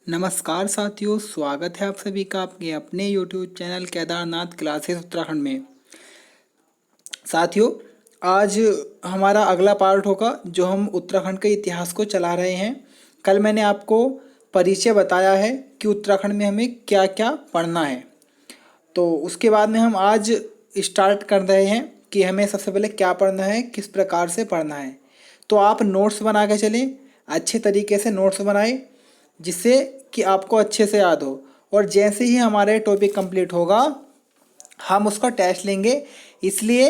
नमस्कार साथियों, स्वागत है आप सभी का आपके अपने YouTube channel Kedarnath classes Uttarakhand में। साथियों, आज हमारा अगला पार्ट होगा जो हम उत्तराखंड के इतिहास को चला रहे हैं। कल मैंने आपको परिचय बताया है कि उत्तराखंड में हमें क्या क्या पढ़ना है, तो उसके बाद में हम आज स्टार्ट कर रहे हैं कि हमें सबसे पहले क्या पढ़ना है, किस प्रकार से पढ़ना है। तो आप नोट्स बना के चलें, अच्छे तरीके से नोट्स बनाएं जिससे कि आपको अच्छे से याद हो। और जैसे ही हमारे टॉपिक कंप्लीट होगा हम उसका टेस्ट लेंगे, इसलिए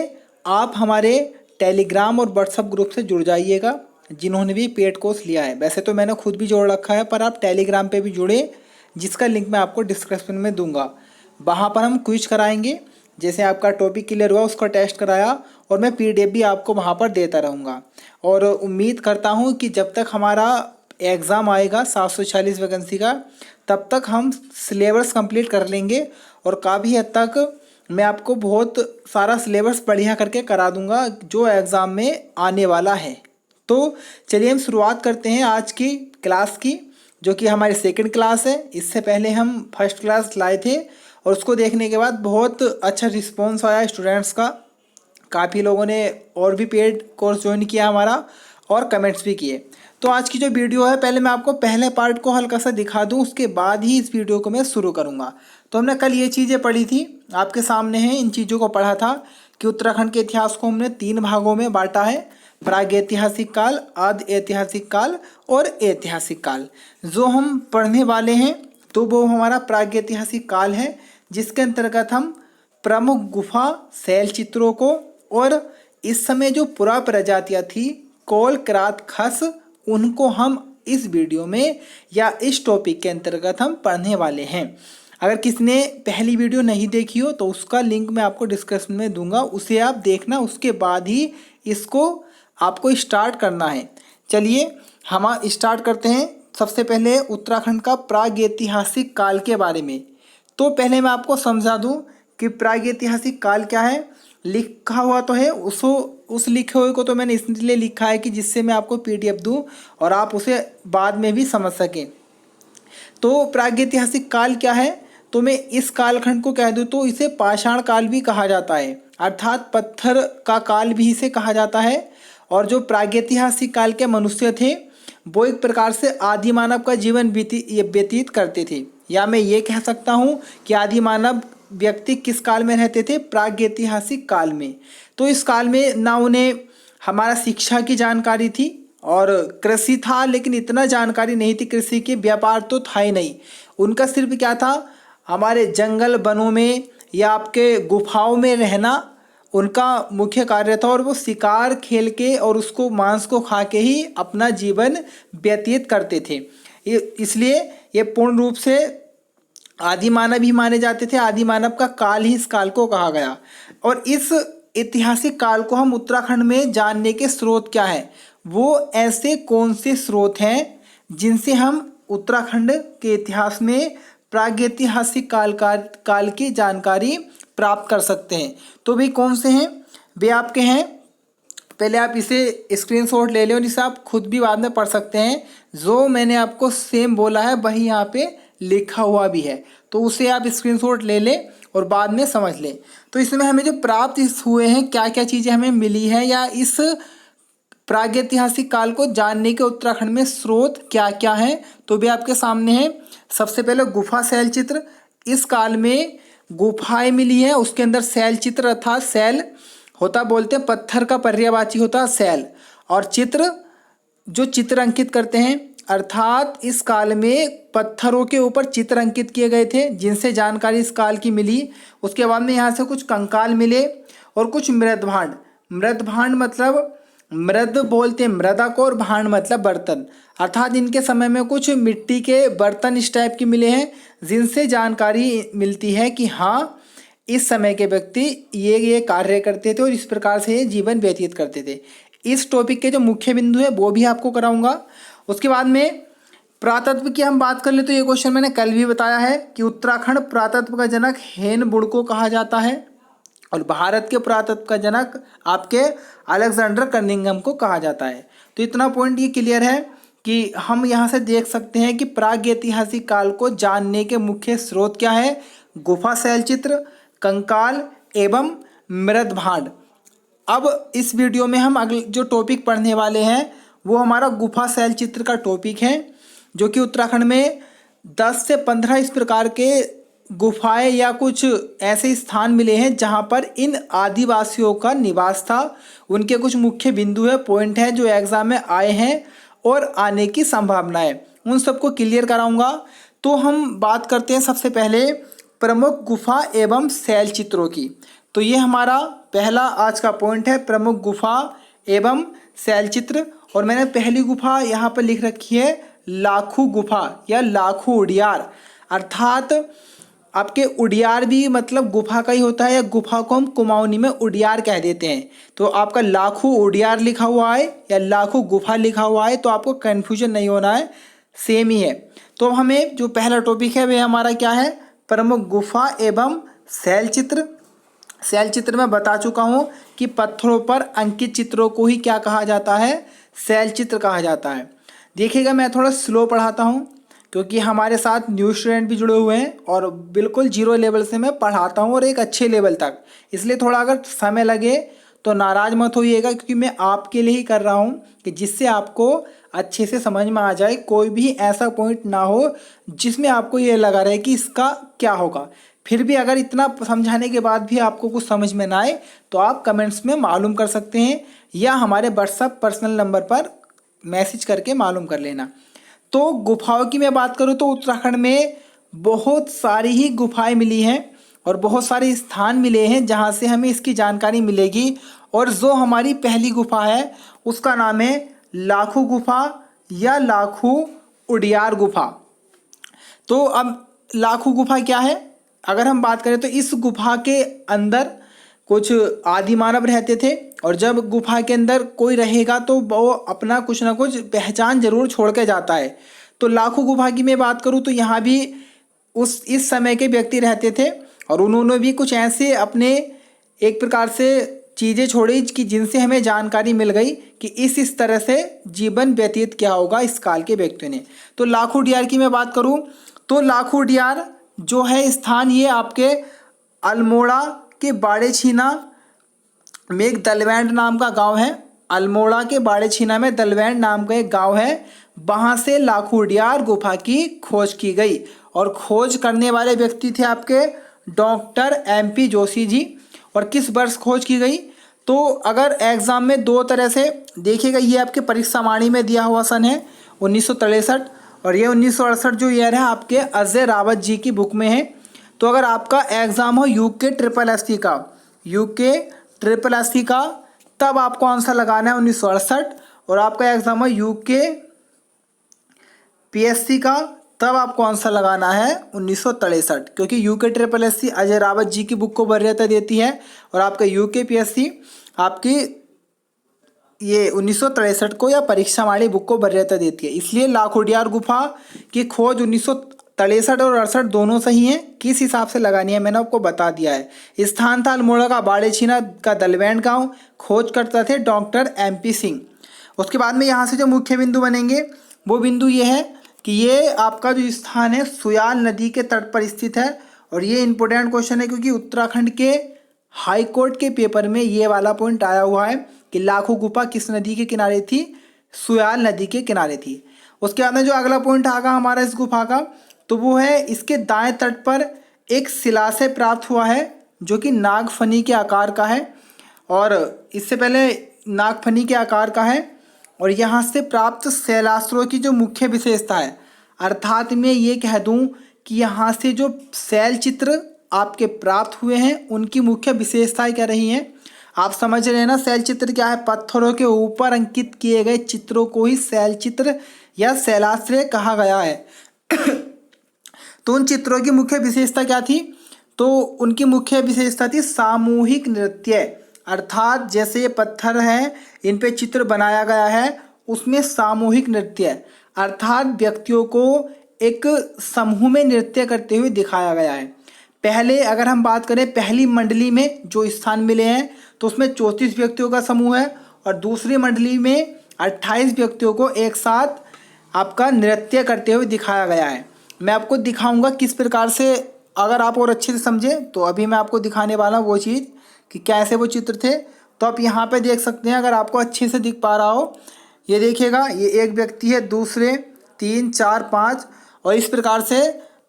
आप हमारे टेलीग्राम और व्हाट्सएप ग्रुप से जुड़ जाइएगा जिन्होंने भी पेड कोर्स लिया है। वैसे तो मैंने खुद भी जोड़ रखा है, पर आप टेलीग्राम पे भी जुड़े, जिसका लिंक मैं आपको डिस्क्रिप्शन में दूंगा। वहाँ पर हम क्विज कराएंगे, जैसे आपका टॉपिक क्लियर हुआ उसका टेस्ट कराया, और मैं पीडीएफ भी आपको वहाँ पर देता रहूँगा। और उम्मीद करता हूँ कि जब तक हमारा एग्ज़ाम आएगा 746 वैकेंसी का, तब तक हम सिलेबस कंप्लीट कर लेंगे और काफ़ी हद तक मैं आपको बहुत सारा सिलेबस बढ़िया करके करा दूंगा जो एग्ज़ाम में आने वाला है। तो चलिए हम शुरुआत करते हैं आज की क्लास की, जो कि हमारी सेकंड क्लास है। इससे पहले हम फर्स्ट क्लास लाए थे और उसको देखने के बाद बहुत अच्छा रिस्पॉन्स आया स्टूडेंट्स का। काफ़ी लोगों ने और भी पेड कोर्स ज्वाइन किया हमारा और कमेंट्स भी किए। तो आज की जो वीडियो है, पहले मैं आपको पहले पार्ट को हल्का सा दिखा दूं, उसके बाद ही इस वीडियो को मैं शुरू करूंगा। तो हमने कल ये चीज़ें पढ़ी थी, आपके सामने हैं, इन चीज़ों को पढ़ा था कि उत्तराखंड के इतिहास को हमने 3 भागों में बांटा है: प्रागैतिहासिक काल, आदि ऐतिहासिक काल और ऐतिहासिक काल। जो हम पढ़ने वाले हैं तो वो हमारा प्रागैतिहासिक काल है, जिसके अंतर्गत हम प्रमुख गुफा शैल चित्रों को और इस समय जो पुरा प्रजातियाँ थी कोल, क्रात, खस, उनको हम इस वीडियो में या इस टॉपिक के अंतर्गत हम पढ़ने वाले हैं। अगर किसी ने पहली वीडियो नहीं देखी हो तो उसका लिंक मैं आपको डिस्क्रिप्शन में दूंगा, उसे आप देखना, उसके बाद ही इसको आपको स्टार्ट करना है। चलिए हम स्टार्ट करते हैं। सबसे पहले उत्तराखंड का प्रागैतिहासिक काल के बारे में। तो पहले मैं आपको समझा दूं कि प्रागैतिहासिक काल क्या है। लिखा हुआ तो है, उस लिखे हुए को तो मैंने इसलिए लिखा है कि जिससे मैं आपको पीडीएफ दूं और आप उसे बाद में भी समझ सकें। तो प्रागैतिहासिक काल क्या है, तो मैं इस कालखंड को कह दूं तो इसे पाषाण काल भी कहा जाता है, अर्थात पत्थर का काल भी इसे कहा जाता है। और जो प्रागैतिहासिक काल के मनुष्य थे वो एक प्रकार से आदि मानव का जीवन व्यतीत करते थे, या मैं ये कह सकता हूँ कि आदि मानव व्यक्ति किस काल में रहते थे, प्रागैतिहासिक काल में। तो इस काल में ना उन्हें हमारा शिक्षा की जानकारी थी और कृषि था, लेकिन इतना जानकारी नहीं थी कृषि की, व्यापार तो था ही नहीं। उनका सिर्फ क्या था, हमारे जंगल वनों में या आपके गुफाओं में रहना उनका मुख्य कार्य था, और वो शिकार खेल के और उसको मांस को खा के ही अपना जीवन व्यतीत करते थे। इसलिए ये पूर्ण रूप से आदि मानव ही माने जाते थे। आदि मानव का काल ही इस काल को कहा गया। और इस ऐतिहासिक काल को हम उत्तराखंड में जानने के स्रोत क्या है, वो ऐसे कौन से स्रोत हैं जिनसे हम उत्तराखंड के इतिहास में प्रागैतिहासिक काल की जानकारी प्राप्त कर सकते हैं। तो वे कौन से हैं, वे आपके हैं, पहले आप इसे स्क्रीनशॉट ले लें और इसे आप खुद भी बाद में पढ़ सकते हैं। जो मैंने आपको सेम बोला है वही यहाँ पे लिखा हुआ भी है, तो उसे आप स्क्रीनशॉट ले लें और बाद में समझ लें। तो इसमें हमें जो प्राप्त हुए हैं, क्या क्या चीज़ें हमें मिली है, या इस प्रागैतिहासिक काल को जानने के उत्तराखंड में स्रोत क्या क्या हैं, तो भी आपके सामने है। सबसे पहले गुफा शैल चित्र। इस काल में गुफाएं मिली है, उसके अंदर शैल चित्र अर्थात शैल होता, बोलते हैं पत्थर का पर्यायवाची होता शैल, और चित्र जो चित्र अंकित करते हैं, अर्थात इस काल में पत्थरों के ऊपर चित्र अंकित किए गए थे जिनसे जानकारी इस काल की मिली। उसके बाद में यहाँ से कुछ कंकाल मिले और कुछ मृदभांड। मृदभांड मतलब मृद बोलते हैं मृदा को, और भांड मतलब बर्तन, अर्थात इनके समय में कुछ मिट्टी के बर्तन इस टाइप के मिले हैं जिनसे जानकारी मिलती है कि हाँ इस समय के व्यक्ति ये कार्य करते थे और इस प्रकार से ये जीवन व्यतीत करते थे। इस टॉपिक के जो मुख्य बिंदु है वो भी आपको कराऊंगा। उसके बाद में पुरातत्व की हम बात कर ले तो ये क्वेश्चन मैंने कल भी बताया है कि उत्तराखंड पुरातत्व का जनक हेनबुड़ को कहा जाता है, और भारत के पुरातत्व का जनक आपके अलेक्जेंडर कनिंघम को कहा जाता है। तो इतना पॉइंट ये क्लियर है कि हम यहाँ से देख सकते हैं कि प्रागैतिहासिक काल को जानने के मुख्य स्रोत क्या है? गुफा शैलचित्र, कंकाल एवं मृदभांड। अब इस वीडियो में हम अगले जो टॉपिक पढ़ने वाले हैं वो हमारा गुफा शैलचित्र का टॉपिक है, जो कि उत्तराखंड में 10 से 15 इस प्रकार के गुफाएं या कुछ ऐसे स्थान मिले हैं जहां पर इन आदिवासियों का निवास था। उनके कुछ मुख्य बिंदु है, पॉइंट है जो एग्जाम में आए हैं और आने की संभावना है, उन सबको क्लियर कराऊंगा। तो हम बात करते हैं सबसे पहले प्रमुख गुफा एवं शैलचित्रों की। तो ये हमारा पहला आज का पॉइंट है, प्रमुख गुफा एवं शैलचित्र। और मैंने पहली गुफा यहाँ पर लिख रखी है लाखू गुफा या लाखू उडियार, अर्थात आपके उडियार भी मतलब गुफा का ही होता है, या गुफा को हम कुमाऊनी में उडियार कह देते हैं। तो आपका लाखू उडियार लिखा हुआ है या लाखू गुफा लिखा हुआ है, तो आपको कन्फ्यूजन नहीं होना है, सेम ही है। तो हमें जो पहला टॉपिक है वह हमारा क्या है? प्रमुख गुफा एवं शैलचित्र। शैलचित्र में बता चुका हूँ कि पत्थरों पर अंकित चित्रों को ही क्या कहा जाता है? शैलचित्र कहा जाता है। देखिएगा मैं थोड़ा स्लो पढ़ाता हूँ क्योंकि हमारे साथ न्यू स्टूडेंट भी जुड़े हुए हैं और बिल्कुल जीरो लेवल से मैं पढ़ाता हूँ और एक अच्छे लेवल तक, इसलिए थोड़ा अगर समय लगे तो नाराज़ मत होइएगा, क्योंकि मैं आपके लिए ही कर रहा हूँ कि जिससे आपको अच्छे से समझ में आ जाए, कोई भी ऐसा पॉइंट ना हो जिसमें आपको ये लगा रहे कि इसका क्या होगा। फिर भी अगर इतना समझाने के बाद भी आपको कुछ समझ में ना आए तो आप कमेंट्स में मालूम कर सकते हैं या हमारे व्हाट्सएप पर्सनल नंबर पर मैसेज करके मालूम कर लेना। तो गुफाओं की मैं बात करूँ तो उत्तराखंड में बहुत सारी ही गुफाएं मिली हैं और बहुत सारे स्थान मिले हैं जहाँ से हमें इसकी जानकारी मिलेगी। और जो हमारी पहली गुफा है उसका नाम है लाखू गुफा या लाखू उडियार गुफा। तो अब लाखू गुफा क्या है? अगर हम बात करें तो इस गुफा के अंदर कुछ आदि मानव रहते थे, और जब गुफा के अंदर कोई रहेगा तो वो अपना कुछ ना कुछ पहचान जरूर छोड़ के जाता है। तो लाखू गुफा की मैं बात करूँ तो यहाँ भी इस समय के व्यक्ति रहते थे और उन्होंने भी कुछ ऐसे अपने एक प्रकार से चीज़ें छोड़ी कि जिनसे हमें जानकारी मिल गई कि इस तरह से जीवन व्यतीत किया होगा इस काल के व्यक्तियों ने। तो लाखू उडियार की मैं बात करूँ तो लाखू उडियार जो है स्थान, ये आपके अल्मोड़ा के बाड़े छीना में एक दलवैंड नाम का गांव है। अल्मोड़ा के बाड़े छीना में दलवैंड नाम का एक गांव है, वहाँ से लाखू उडियार गुफा की खोज की गई। और खोज करने वाले व्यक्ति थे आपके डॉक्टर MP जोशी जी। और किस वर्ष खोज की गई? तो अगर एग्ज़ाम में दो तरह से देखिएगा, ये आपके परीक्षा वाणी में दिया हुआ सन है 1963, और ये 1968 जो ईयर है आपके अजय रावत जी की बुक में है। तो अगर आपका एग्ज़ाम हो UK SSSC का, UK SSSC का, तब आपको आंसर लगाना है 1968। और आपका एग्ज़ाम हो UK PSC का, तब आपको आंसर लगाना है 1963, क्योंकि UK SSSC अजय रावत जी की बुक को वरीयता देती है और आपका UK PSC आपकी ये 1963 को या परीक्षा वाली बुक को वरीयता देती है। इसलिए लाखू उडियार गुफा की खोज 1963 और 68 दोनों सही हैं। किस हिसाब से लगानी है मैंने आपको बता दिया है। स्थान था अल्मोड़ा का बाड़े छीना का दलवैंड गांव, खोज करते थे डॉक्टर MP सिंह। उसके बाद में यहाँ से जो मुख्य बिंदु बनेंगे वो बिंदु ये है कि ये आपका जो स्थान है सुयाल नदी के तट पर स्थित है। और ये इंपॉर्टेंट क्वेश्चन है क्योंकि उत्तराखंड के हाई कोर्ट के पेपर में ये वाला पॉइंट आया हुआ है कि लाखू गुफा किस नदी के किनारे थी? सुयाल नदी के किनारे थी। उसके बाद में जो अगला पॉइंट आगा हमारा इस गुफा का, तो वो है इसके दाएं तट पर एक शिलाशय प्राप्त हुआ है जो कि नागफनी के आकार का है, और इससे पहले नागफनी के आकार का है। और यहाँ से प्राप्त शैलाश्रों की जो मुख्य विशेषता है, अर्थात मैं ये कह दूँ कि यहाँ से जो शैल चित्र आपके प्राप्त हुए हैं उनकी मुख्य विशेषताएं क्या रही हैं? आप समझ रहे हैं ना शैल चित्र क्या है? पत्थरों के ऊपर अंकित किए गए चित्रों को ही शैल चित्र या शैलाश्रय कहा गया है। तो उन चित्रों की मुख्य विशेषता क्या थी? तो उनकी मुख्य विशेषता थी सामूहिक नृत्य, अर्थात जैसे ये पत्थर हैं इन पे चित्र बनाया गया है, उसमें सामूहिक नृत्य अर्थात व्यक्तियों को एक समूह में नृत्य करते हुए दिखाया गया है। पहले अगर हम बात करें पहली मंडली में जो स्थान मिले हैं तो उसमें 34 व्यक्तियों का समूह है, और दूसरी मंडली में 28 व्यक्तियों को एक साथ आपका नृत्य करते हुए दिखाया गया है। मैं आपको दिखाऊंगा किस प्रकार से, अगर आप और अच्छे से समझें तो अभी मैं आपको दिखाने वाला हूँ वो चीज़ कि कैसे वो चित्र थे। तो आप यहाँ पे देख सकते हैं, अगर आपको अच्छे से दिख पा रहा हो, ये देखिएगा, ये एक व्यक्ति है, दूसरे 3 4 5, और इस प्रकार से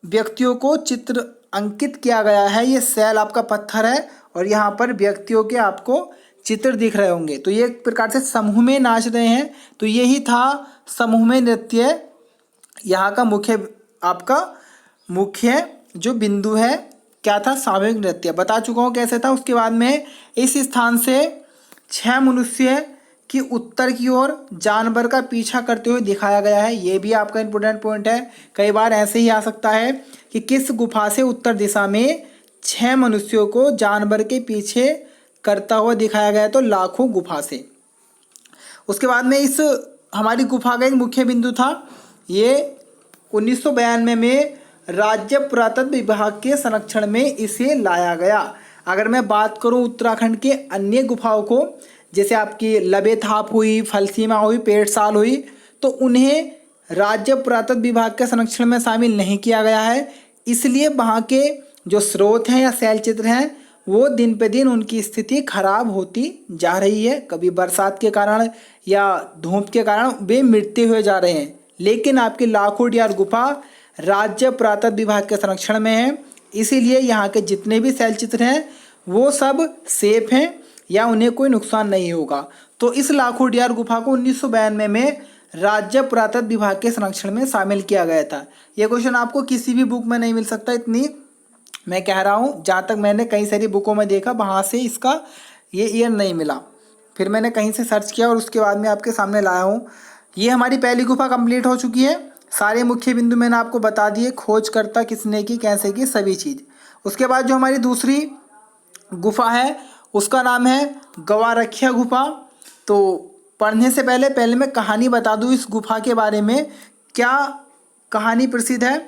व्यक्तियों को चित्र अंकित किया गया है। ये सैल आपका पत्थर है और यहाँ पर व्यक्तियों के आपको चित्र दिख रहे होंगे। तो ये एक प्रकार से समूह में नाच रहे हैं। तो यही था समूह में नृत्य। यहाँ का मुख्य जो बिंदु है क्या था, सामूहिक नृत्य बता चुका हूँ कैसे था। उसके बाद में इस स्थान से 6 मनुष्य की उत्तर की ओर जानवर का पीछा करते हुए दिखाया गया है। ये भी आपका इंपॉर्टेंट पॉइंट है। कई बार ऐसे ही आ सकता है कि किस गुफा से उत्तर दिशा में 6 मनुष्यों को जानवर के पीछे करता हुआ दिखाया गया है, तो लाखों गुफा से। उसके बाद में इस हमारी गुफा का एक मुख्य बिंदु था, ये 1992 में राज्य पुरातत्व विभाग के संरक्षण में इसे लाया गया। अगर मैं बात करूं उत्तराखंड के अन्य गुफाओं को, जैसे आपकी लबेथाप हुई, फलसीमा हुई, पेटसाल हुई, तो उन्हें राज्य पुरातत्व विभाग के संरक्षण में शामिल नहीं किया गया है। इसलिए वहाँ के जो स्रोत हैं या शैल चित्र हैं वो दिन पे दिन उनकी स्थिति खराब होती जा रही है। कभी बरसात के कारण या धूप के कारण वे मिटते हुए जा रहे हैं। लेकिन आपकी लाखोटियार गुफा राज्य पुरातत्व विभाग के संरक्षण में है, इसीलिए यहाँ के जितने भी शैल चित्र हैं वो सब सेफ हैं या उन्हें कोई नुकसान नहीं होगा। तो इस लाखोटियार गुफा को 1992 में राज्य पुरातत्व विभाग के संरक्षण में शामिल किया गया था। ये क्वेश्चन आपको किसी भी बुक में नहीं मिल सकता, इतनी मैं कह रहा हूँ। जहाँ तक मैंने कई सारी बुकों में देखा वहाँ से इसका ये ईयर नहीं मिला, फिर मैंने कहीं से सर्च किया और उसके बाद में आपके सामने लाया हूँ। ये हमारी पहली गुफा कंप्लीट हो चुकी है। सारे मुख्य बिंदु मैंने आपको बता दिए, खोजकर्ता किसने की, कैसे की, सभी चीज़। उसके बाद जो हमारी दूसरी गुफा है उसका नाम है गवारखिया गुफा। तो पढ़ने से पहले मैं कहानी बता दूँ इस गुफा के बारे में, क्या कहानी प्रसिद्ध है।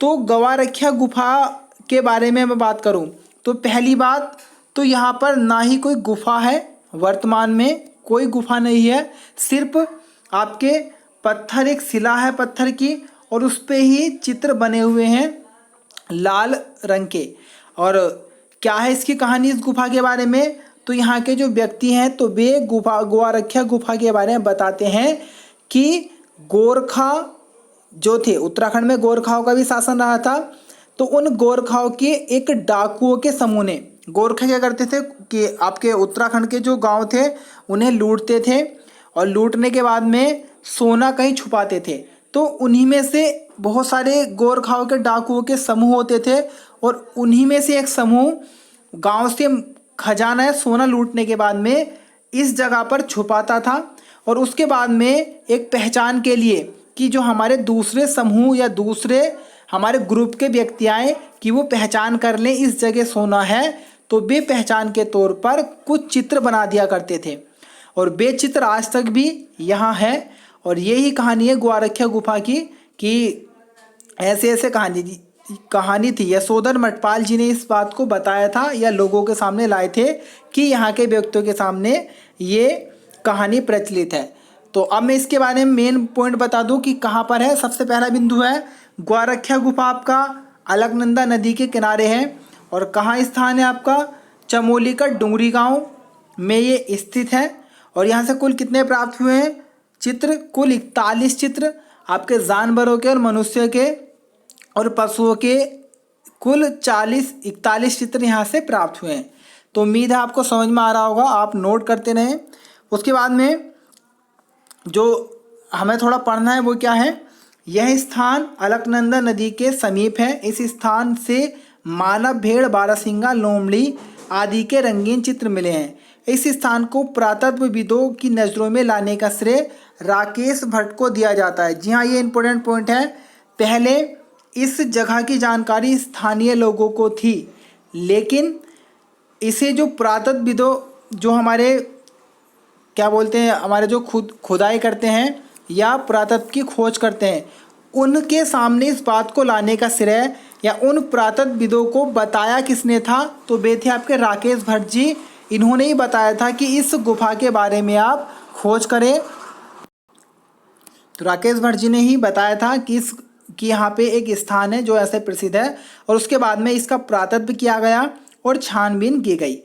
तो गवारखिया गुफा के बारे में मैं बात करूं तो पहली बात तो यहाँ पर ना ही कोई गुफा है, वर्तमान में कोई गुफा नहीं है, सिर्फ आपके पत्थर, एक शिला है पत्थर की, और उस पे ही चित्र बने हुए हैं लाल रंग के। और क्या है इसकी कहानी इस गुफा के बारे में, तो यहाँ के जो व्यक्ति हैं तो वे गवारखिया गुफा के बारे में बताते हैं कि गोरखा जो थे, उत्तराखंड में गोरखाओं का भी शासन रहा था। तो उन गोरखाओं के एक डाकुओं के समूह ने, गोरखा क्या करते थे कि आपके उत्तराखंड के जो गांव थे उन्हें लूटते थे और लूटने के बाद में सोना कहीं छुपाते थे। तो उन्हीं में से बहुत सारे गोरखाओं के डाकुओं के समूह होते थे और उन्हीं में से एक समूह गांव से खजाना या सोना लूटने के बाद में इस जगह पर छुपाता था। और उसके बाद में एक पहचान के लिए कि जो हमारे दूसरे समूह या दूसरे हमारे ग्रुप के व्यक्ति आए कि वो पहचान कर लें इस जगह सोना है, तो वे पहचान के तौर पर कुछ चित्र बना दिया करते थे और वे चित्र आज तक भी यहाँ है। और यही कहानी है गवारखिया गुफा की कि ऐसे ऐसे कहानी थी। यशोधर मठपाल जी ने इस बात को बताया था या लोगों के सामने लाए थे कि यहाँ के व्यक्तियों के सामने ये कहानी प्रचलित है। तो अब मैं इसके बारे में मेन पॉइंट बता दूं कि कहाँ पर है। सबसे पहला बिंदु है गवारखिया गुफा आपका अलकनंदा नदी के किनारे है। और कहाँ स्थान है आपका, चमोली का डुंगरी गांव में ये स्थित है। और यहाँ से कुल कितने प्राप्त हुए हैं चित्र, कुल 41 चित्र आपके जानवरों के और मनुष्य के और पशुओं के, कुल 41 चित्र यहाँ से प्राप्त हुए हैं। तो उम्मीद है आपको समझ में आ रहा होगा, आप नोट करते रहें। उसके बाद में जो हमें थोड़ा पढ़ना है वो क्या है, यह स्थान अलकनंदा नदी के समीप है। इस स्थान से मानव, भेड़, बारहसिंगा, लोमड़ी आदि के रंगीन चित्र मिले हैं। इस स्थान को पुरातत्वविदों की नज़रों में लाने का श्रेय राकेश भट्ट को दिया जाता है। जी हाँ, ये इंपॉर्टेंट पॉइंट है। पहले इस जगह की जानकारी स्थानीय लोगों को थी, लेकिन इसे जो पुरातत्वविदों, जो हमारे क्या बोलते हैं, हमारे जो खुदाई करते हैं या पुरातत्व की खोज करते हैं, उनके सामने इस बात को लाने का श्रेय या उन पुरातत्वविदों को बताया किसने था, तो वे थे आपके राकेश भट्ट जी। इन्होंने ही बताया था कि इस गुफा के बारे में आप खोज करें। तो राकेश भट्ट जी ने ही बताया था कि यहाँ पे एक स्थान है जो ऐसे प्रसिद्ध है, और उसके बाद में इसका पुरातत्व किया गया और छानबीन की गई।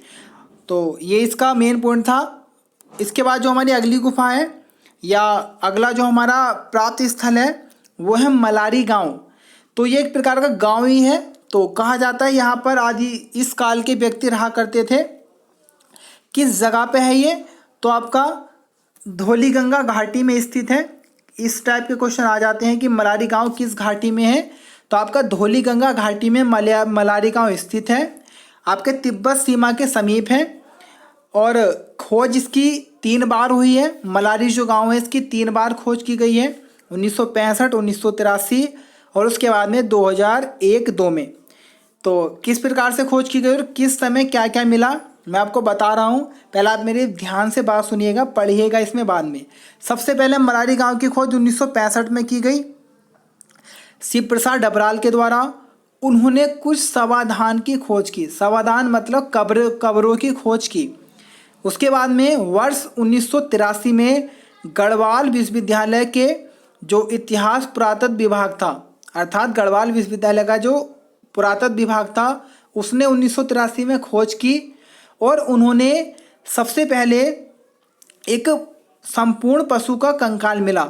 तो ये इसका मेन पॉइंट था। इसके बाद जो हमारी अगली गुफा है या अगला जो हमारा प्राप्त स्थल है वो है मलारी गांव। तो ये एक प्रकार का गांव ही है। तो कहा जाता है यहाँ पर आदि इस काल के व्यक्ति रहा करते थे। किस जगह पे है ये? तो आपका धौलीगंगा घाटी में स्थित है। इस टाइप के क्वेश्चन आ जाते हैं कि मलारी गांव किस घाटी में है, तो आपका धौलीगंगा घाटी में मलारी गांव स्थित है, आपके तिब्बत सीमा के समीप है। और खोज इसकी 3 बार हुई है। मलारी जो गांव है इसकी 3 बार खोज की गई है, 1965, 1983 और उसके बाद में 2001-2 में। तो किस प्रकार से खोज की गई और किस समय क्या क्या मिला मैं आपको बता रहा हूँ। पहले आप मेरे ध्यान से बात सुनिएगा, पढ़िएगा इसमें बाद में। सबसे पहले मलारी गांव की खोज 1965 में की गई शिव प्रसाद डबराल के द्वारा। उन्होंने कुछ समाधान की खोज की। समाधान मतलब कब्रों की खोज की। उसके बाद में वर्ष 1983 में गढ़वाल विश्वविद्यालय के जो इतिहास पुरातत्व विभाग था, अर्थात गढ़वाल विश्वविद्यालय का जो पुरातत्व विभाग था, उसने 1983 में खोज की और उन्होंने सबसे पहले एक संपूर्ण पशु का कंकाल मिला।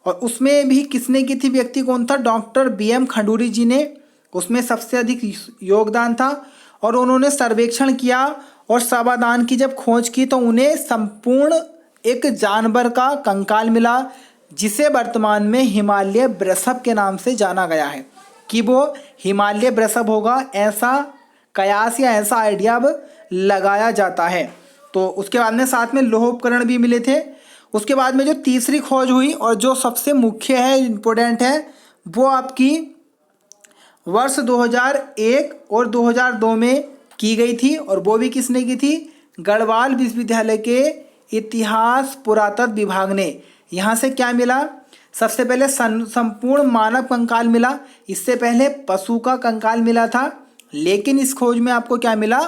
और उसमें भी किसने की थी? व्यक्ति कौन था? डॉक्टर BM खंडूरी जी ने उसमें सबसे अधिक योगदान था। और उन्होंने सर्वेक्षण किया और समाधान की जब खोज की तो उन्हें संपूर्ण एक जानवर का कंकाल मिला, जिसे वर्तमान में हिमालय वृषभ के नाम से जाना गया है। कि वो हिमालय वृषभ होगा, ऐसा कयास या ऐसा आइडिया अब लगाया जाता है। तो उसके बाद में साथ में लोह उपकरण भी मिले थे। उसके बाद में जो तीसरी खोज हुई और जो सबसे मुख्य है, इम्पोर्टेंट है, वो आपकी वर्ष 2001 और 2002 में की गई थी। और वो भी किसने की थी? गढ़वाल विश्वविद्यालय के इतिहास पुरातत्व विभाग ने। यहाँ से क्या मिला? सबसे पहले संपूर्ण मानव कंकाल मिला। इससे पहले पशु का कंकाल मिला था, लेकिन इस खोज में आपको क्या मिला?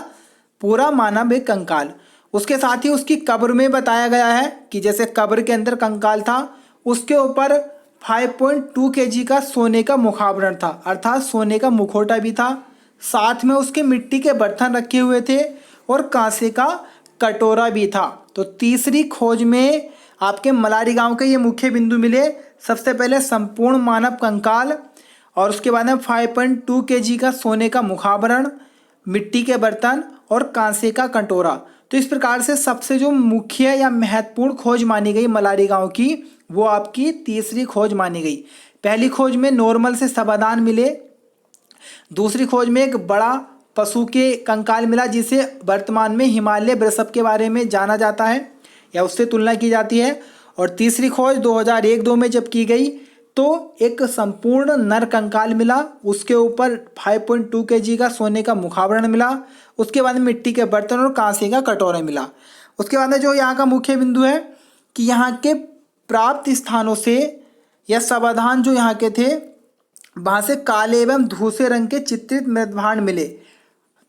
पूरा मानव एक कंकाल। उसके साथ ही उसकी कब्र में बताया गया है कि जैसे कब्र के अंदर कंकाल था, उसके ऊपर 5.2 kg का सोने का मुखावरण था, अर्थात सोने का मुखौटा भी था। साथ में उसके मिट्टी के बर्तन रखे हुए थे और कांसे का कटोरा भी था। तो तीसरी खोज में आपके मलारी गांव के ये मुख्य बिंदु मिले। सबसे पहले संपूर्ण मानव कंकाल और उसके बाद में 5.2 kg का सोने का मुखावरण, मिट्टी के बर्तन और कांसे का कटोरा। तो इस प्रकार से सबसे जो मुख्य या महत्वपूर्ण खोज मानी गई मलारी गांव की, वो आपकी तीसरी खोज मानी गई। पहली खोज में नॉर्मल से समाधान मिले। दूसरी खोज में एक बड़ा पशु के कंकाल मिला, जिसे वर्तमान में हिमालय वृषभ के बारे में जाना जाता है या उससे तुलना की जाती है। और तीसरी खोज 2001-2 में जब की गई तो एक संपूर्ण नर कंकाल मिला, उसके ऊपर 5.2 kg का सोने का मुखावरण मिला। उसके बाद में मिट्टी के बर्तन और कांसे का कटोरा मिला। उसके बाद में जो यहाँ का मुख्य बिंदु है कि यहाँ के प्राप्त स्थानों से या समाधान जो यहाँ के थे, वहाँ से काले एवं धूसरे रंग के चित्रित मृदभांड मिले।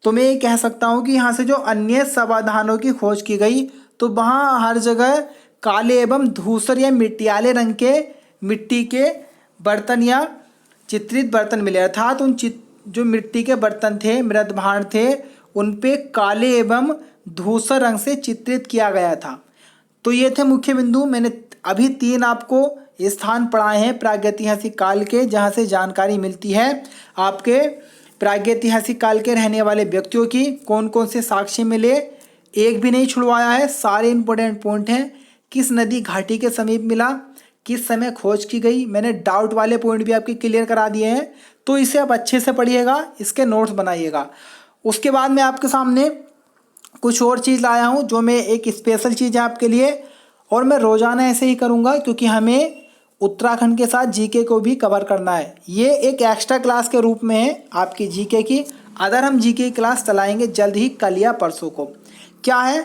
तो मैं ये कह सकता हूँ कि यहाँ से जो अन्य समाधानों की खोज की गई तो वहाँ हर जगह काले एवं धूसर या मिट्टियाले रंग के मिट्टी के बर्तन या चित्रित बर्तन मिले, अर्थात उन जो मिट्टी के बर्तन थे, मृदभांड थे, उन पे काले एवं धूसर रंग से चित्रित किया गया था। तो ये थे मुख्य बिंदु। मैंने अभी 3 आपको स्थान पढ़ाए हैं प्रागैतिहासिक काल के, जहाँ से जानकारी मिलती है आपके प्रागैतिहासिक काल के रहने वाले व्यक्तियों की, कौन कौन से साक्ष्य मिले। एक भी नहीं छुड़वाया है, सारे इंपॉर्टेंट पॉइंट हैं। किस नदी घाटी के समीप मिला, किस समय खोज की गई, मैंने डाउट वाले पॉइंट भी आपके क्लियर करा दिए हैं। तो इसे आप अच्छे से पढ़िएगा, इसके नोट्स बनाइएगा। उसके बाद मैं आपके सामने कुछ और चीज़ लाया हूँ जो मैं एक स्पेशल चीज़ है आपके लिए, और मैं रोज़ाना ऐसे ही करूँगा क्योंकि हमें उत्तराखंड के साथ जीके को भी कवर करना है। ये एक एक्स्ट्रा क्लास के रूप में है आपकी जीके की। अगर हम जीके की क्लास चलाएंगे जल्द ही, कल या परसों को। क्या है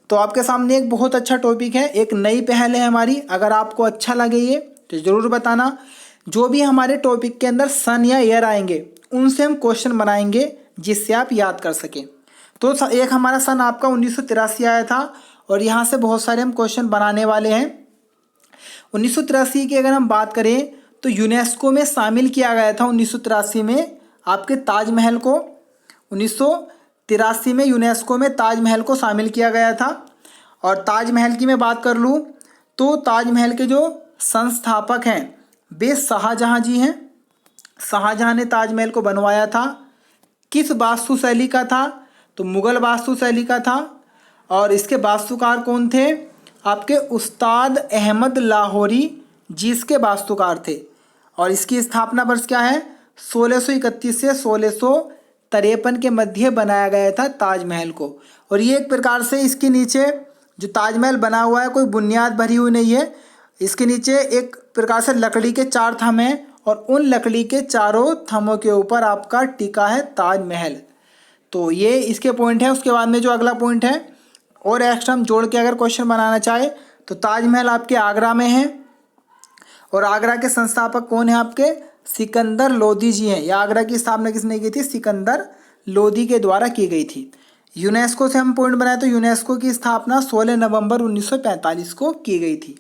तो आपके सामने एक बहुत अच्छा टॉपिक है, एक नई पहल है हमारी। अगर आपको अच्छा लगे ये तो ज़रूर बताना। जो भी हमारे टॉपिक के अंदर सन या ईयर आएंगे उनसे हम क्वेश्चन बनाएंगे जिससे आप याद कर सकें। तो एक हमारा सन आपका 1983 आया था और यहाँ से बहुत सारे हम क्वेश्चन बनाने वाले हैं। 1983 की अगर हम बात करें तो यूनेस्को में शामिल किया गया था 1983 में आपके ताजमहल को। 1983 में यूनेस्को में ताजमहल को शामिल किया गया था। और ताजमहल की मैं बात कर लूँ तो ताजमहल के जो संस्थापक हैं वे शाहजहाँ जी हैं। शाहजहाँ ने ताजमहल को बनवाया था। किस वास्तुशैली का था? तो मुग़ल वास्तुशैली का था। और इसके वास्तुकार कौन थे? आपके उस्ताद अहमद लाहौरी जी इसके वास्तुकार थे। और इसकी स्थापना वर्ष क्या है? 1631 से 1653 के मध्य बनाया गया था ताजमहल को। और ये एक प्रकार से इसके नीचे जो ताजमहल बना हुआ है कोई बुनियाद भरी हुई नहीं है। इसके नीचे एक प्रकार से लकड़ी के 4 थंब हैं और उन लकड़ी के चारों थंभों के ऊपर आपका टिका है ताजमहल। तो ये इसके पॉइंट है। उसके बाद में जो अगला पॉइंट है और एक्स्ट्रा हम जोड़ के अगर क्वेश्चन बनाना चाहे तो ताजमहल आपके आगरा में है। और आगरा के संस्थापक कौन है? आपके सिकंदर लोदी जी हैं। या आगरा की स्थापना किसने की थी? सिकंदर लोदी के द्वारा की गई थी। यूनेस्को से हम पॉइंट बनाए तो यूनेस्को की स्थापना 16 नवंबर 1945 को की गई थी।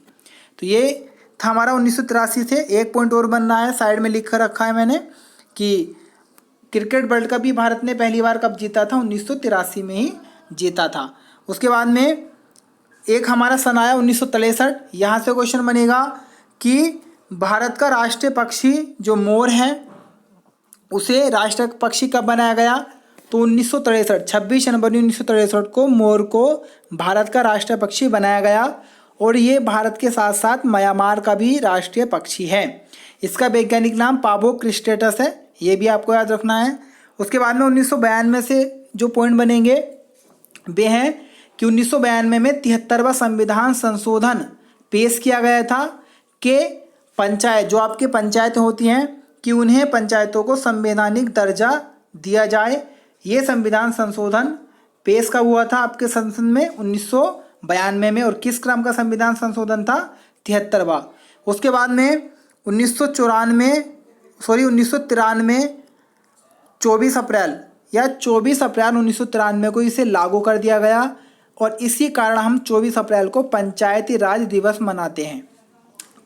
तो ये था हमारा 1983 से। एक पॉइंट और बनना है, साइड में लिख कर रखा है मैंने कि क्रिकेट वर्ल्ड कप भी भारत ने पहली बार कब जीता था? 1983 में ही जीता था। उसके बाद में एक हमारा सन आया 1963। यहाँ से क्वेश्चन बनेगा कि भारत का राष्ट्रीय पक्षी जो मोर है उसे राष्ट्रीय पक्षी कब बनाया गया? तो 1963 26 जनवरी 1963 को मोर को भारत का राष्ट्रीय पक्षी बनाया गया। और ये भारत के साथ साथ म्यांमार का भी राष्ट्रीय पक्षी है। इसका वैज्ञानिक नाम पाबो क्रिस्टेटस है, ये भी आपको याद रखना है। उसके बाद में 1992 से जो पॉइंट बनेंगे वे हैं कि 1992 में 73वां संविधान संशोधन पेश किया गया था कि पंचायत जो आपकी पंचायतें होती हैं कि उन्हें पंचायतों को संवैधानिक दर्जा दिया जाए। ये संविधान संशोधन पेश कब हुआ था? आपके संसद में 1992 में। और किस क्रम का संविधान संशोधन था? 73वां। उसके बाद में 1993 24 अप्रैल 1993 को इसे लागू कर दिया गया। और इसी कारण हम 24 अप्रैल को पंचायती राज दिवस मनाते हैं।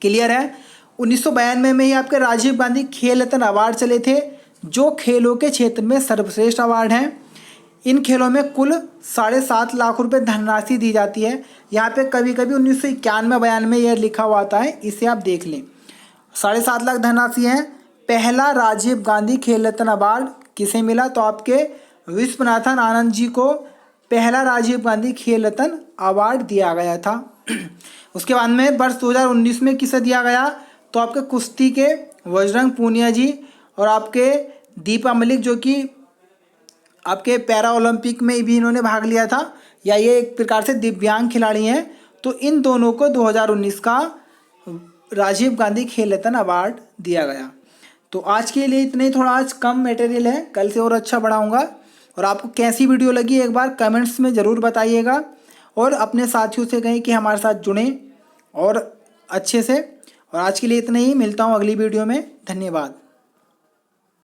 क्लियर है? 1992 में ही आपके राजीव गांधी खेल रत्न अवार्ड चले थे जो खेलों के क्षेत्र में सर्वश्रेष्ठ अवार्ड हैं। इन खेलों में कुल 7.5 लाख रुपए धनराशि दी जाती है। यहाँ पे कभी कभी 1991-92 में यह लिखा हुआ आता है, इसे आप देख लें। 7.5 लाख धनराशि है। पहला राजीव गांधी खेल रत्न अवार्ड किसे मिला? तो आपके विश्वनाथन आनंद जी को पहला राजीव गांधी खेल रत्न अवार्ड दिया गया था। उसके बाद में वर्ष 2019 में किसे दिया गया? तो आपके कुश्ती के बजरंग पूनिया जी और आपके दीपा मलिक जो कि आपके पैरा ओलंपिक में भी इन्होंने भाग लिया था, या ये एक प्रकार से दिव्यांग खिलाड़ी हैं। तो इन दोनों को 2019 का राजीव गांधी खेल रत्न अवार्ड दिया गया। तो आज के लिए इतने ही, थोड़ा आज कम मटेरियल है, कल से और अच्छा बढ़ाऊँगा। और आपको कैसी वीडियो लगी एक बार कमेंट्स में ज़रूर बताइएगा। और अपने साथियों से कहें कि हमारे साथ जुड़ें और अच्छे से। और आज के लिए इतना ही, मिलता हूँ अगली वीडियो में। धन्यवाद।